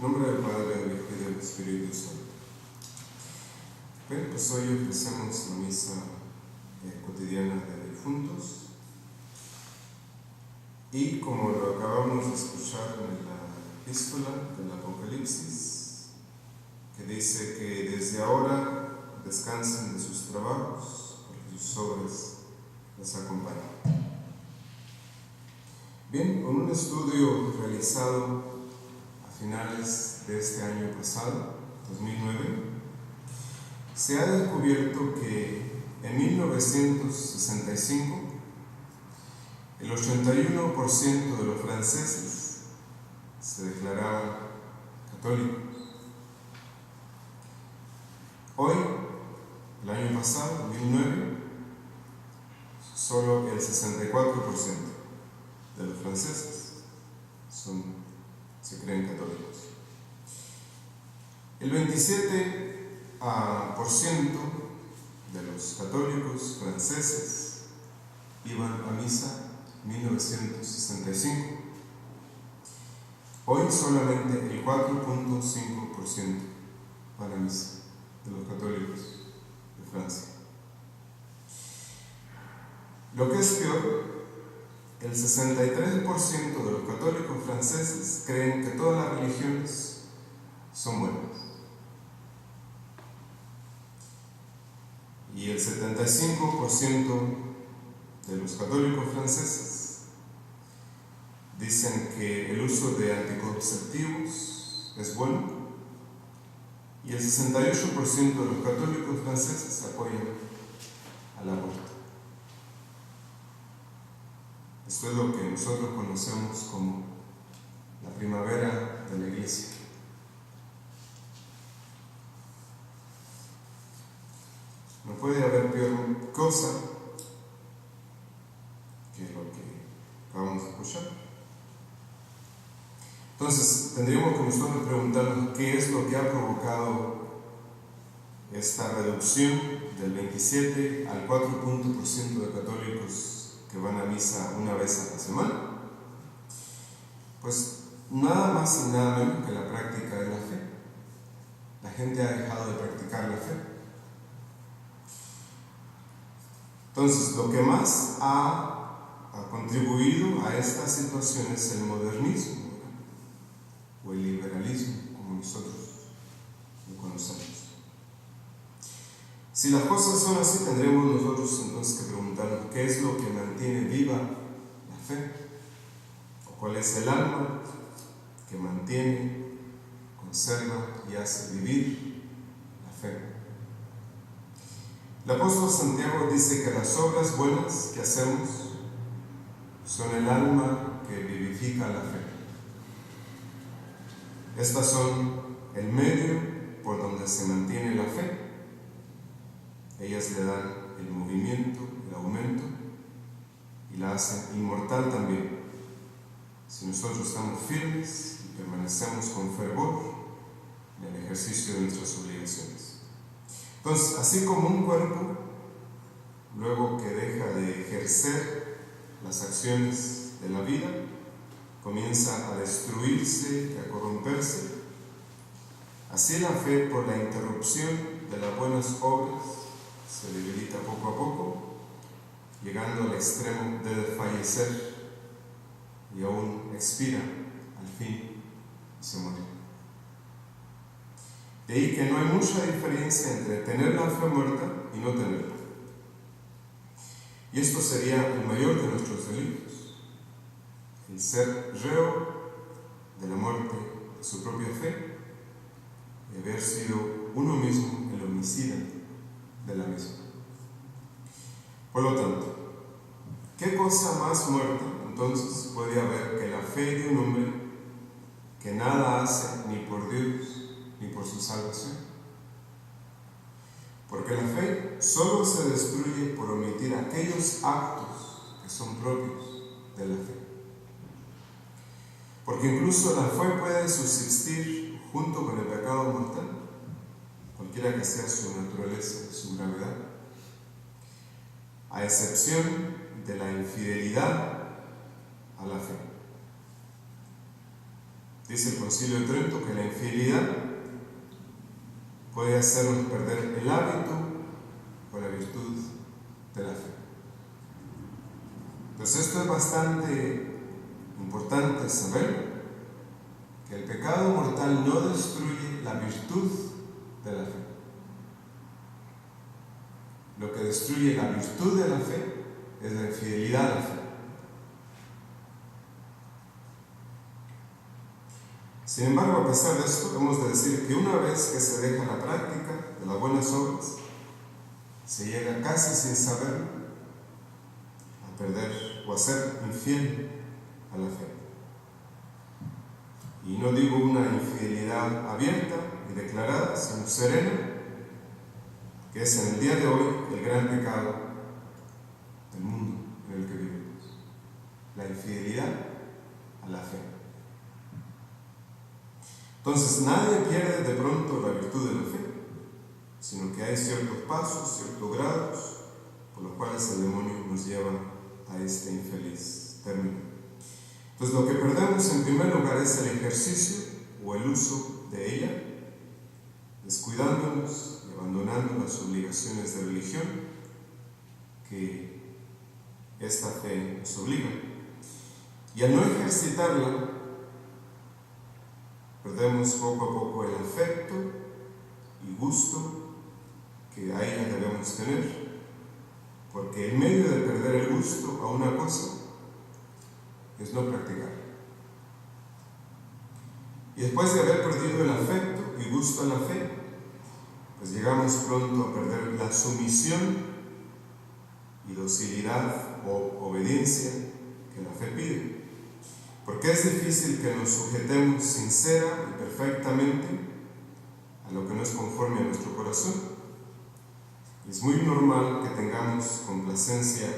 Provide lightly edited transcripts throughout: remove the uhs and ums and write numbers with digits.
En nombre del Padre, del Hijo y del Espíritu Santo. Bien, pues hoy ofrecemos la misa cotidiana de difuntos. Y como lo acabamos de escuchar en la epístola del Apocalipsis, que dice que desde ahora descansen de sus trabajos, porque sus obras les acompañan. Bien, con un estudio realizado a finales de este año pasado, 2009, se ha descubierto que en 1965 el 81% de los franceses se declaraban católicos. Hoy, el año pasado, 2009, solo el 64% de los franceses se creen católicos. El 27% de los católicos franceses iban a misa en 1965. Hoy solamente el 4.5% van a misa de los católicos de Francia. Lo que es peor, el 63% de los católicos franceses creen que todas las religiones son buenas. Y el 75% de los católicos franceses dicen que el uso de anticonceptivos es bueno, y el 68% de los católicos franceses apoyan al aborto. Esto es lo que nosotros conocemos como la primavera de la Iglesia. No puede haber peor cosa que lo que acabamos de escuchar. Entonces, tendríamos que nosotros preguntarnos qué es lo que ha provocado esta reducción del 27 al 4% de católicos que van a misa una vez a la semana. Pues nada más y nada menos que la práctica de la fe. La gente ha dejado de practicar la fe. Entonces, lo que más ha contribuido a esta situación es el modernismo, ¿verdad? O el liberalismo, como nosotros lo conocemos. Si las cosas son así, tendremos nosotros entonces que preguntarnos qué es lo que mantiene viva la fe, o cuál es el alma que mantiene, conserva y hace vivir la fe. El apóstol Santiago dice que las obras buenas que hacemos son el alma que vivifica la fe. Estas son el medio por donde se mantiene la fe. Ellas le dan el movimiento, el aumento, y la hacen inmortal también. Si nosotros estamos firmes y permanecemos con fervor en el ejercicio de nuestras obligaciones. Entonces, así como un cuerpo, luego que deja de ejercer las acciones de la vida, comienza a destruirse y a corromperse, así la fe, por la interrupción de las buenas obras, se debilita poco a poco, llegando al extremo de desfallecer y aún expira al fin y se muere. De ahí que no hay mucha diferencia entre tener la fe muerta y no tenerla. Y esto sería el mayor de nuestros delitos, el ser reo de la muerte de su propia fe y haber sido uno mismo el homicida de la misma. Por lo tanto, ¿qué cosa más muerta entonces puede haber que la fe de un hombre que nada hace ni por Dios ni por su salvación? Porque la fe solo se destruye por omitir aquellos actos que son propios de la fe. Porque incluso la fe puede subsistir junto con el pecado mortal, cualquiera que sea su naturaleza y su gravedad, a excepción de la infidelidad a la fe. Dice el Concilio de Trento que la infidelidad puede hacernos perder el hábito o la virtud de la fe. Entonces esto es bastante importante saber, que el pecado mortal no destruye la virtud de la fe. Lo que destruye la virtud de la fe es la infidelidad a la fe. Sin embargo, a pesar de esto, hemos de decir que una vez que se deja la práctica de las buenas obras, se llega casi sin saber a perder o a ser infiel a la fe. Y no digo una infidelidad abierta y declarada, sino serena, que es en el día de hoy el gran pecado del mundo en el que vivimos: la infidelidad a la fe. Entonces nadie pierde de pronto la virtud de la fe, sino que hay ciertos pasos, ciertos grados por los cuales el demonio nos lleva a este infeliz término. Entonces lo que perdemos en primer lugar es el ejercicio o el uso de ella, descuidándonos y abandonando las obligaciones de religión que esta fe nos obliga. Y al no ejercitarla, perdemos poco a poco el afecto y gusto que a ella debemos tener, porque en medio de perder el gusto a una cosa es no practicar. Y después de haber perdido el afecto y gusto a la fe, pues llegamos pronto a perder la sumisión y docilidad o obediencia que la fe pide. Porque es difícil que nos sujetemos sincera y perfectamente a lo que no es conforme a nuestro corazón. Y es muy normal que tengamos complacencia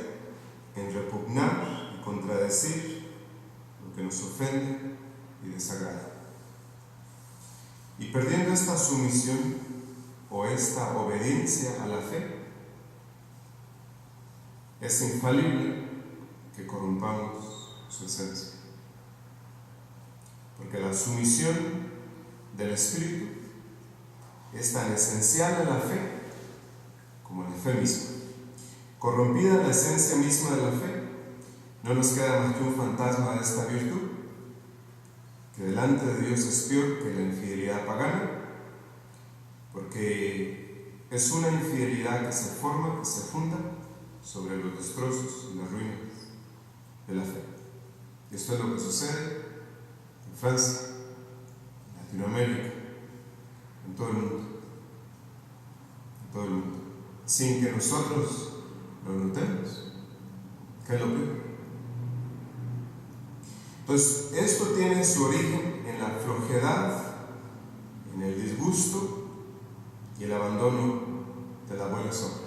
en repugnar y contradecir lo que nos ofende y desagrada. Y perdiendo esta sumisión o esta obediencia a la fe, es infalible que corrompamos su esencia. Porque la sumisión del Espíritu es tan esencial a la fe como la fe misma. Corrompida la esencia misma de la fe, no nos queda más que un fantasma de esta virtud, que delante de Dios es peor que la infidelidad pagana, porque es una infidelidad que se forma, que se funda sobre los destrozos y las ruinas de la fe. Y esto es lo que sucede en Francia, en Latinoamérica, en todo el mundo, sin que nosotros lo notemos, que es lo peor. Entonces, esto tiene su origen en la flojedad, en el disgusto y el abandono de las buenas obras.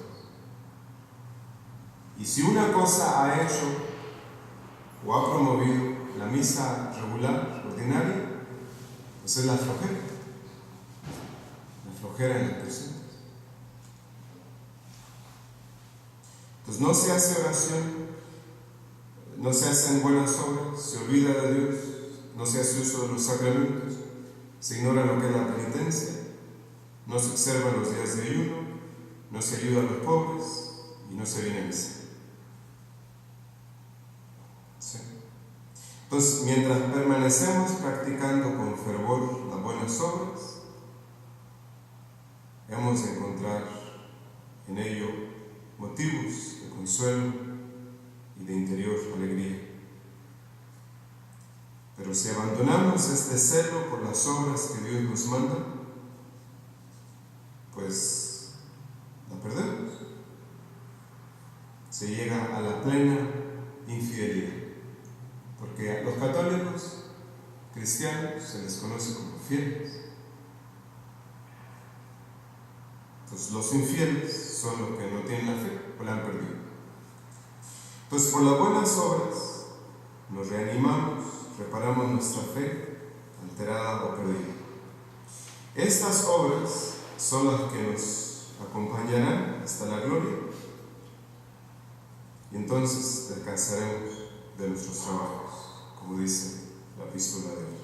Y si una cosa ha hecho o ha promovido la misa regular, ordinaria, pues es la flojera en las personas. Entonces no se hace oración, no se hacen buenas obras, se olvida de Dios, no se hace uso de los sacramentos, se ignora lo que es la penitencia, no se observan los días de ayuno, no se ayuda a los pobres y no se viene a misa. Sí. Entonces, mientras permanecemos practicando con fervor las buenas obras, hemos de encontrar en ello motivos de consuelo y de interior alegría. Pero si abandonamos este celo por las obras que Dios nos manda, pues la perdemos. Se llega a la plena infidelidad. Porque a los católicos cristianos se les conoce como fieles. Entonces los infieles son los que no tienen la fe o la han perdido. Entonces por las buenas obras nos reanimamos, reparamos nuestra fe alterada o perdida. Estas obras son las que nos acompañarán hasta la gloria y entonces descansaremos de nuestros trabajos, como dice la epístola de hoy.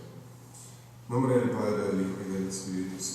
En nombre del Padre, del Hijo y del Espíritu Santo.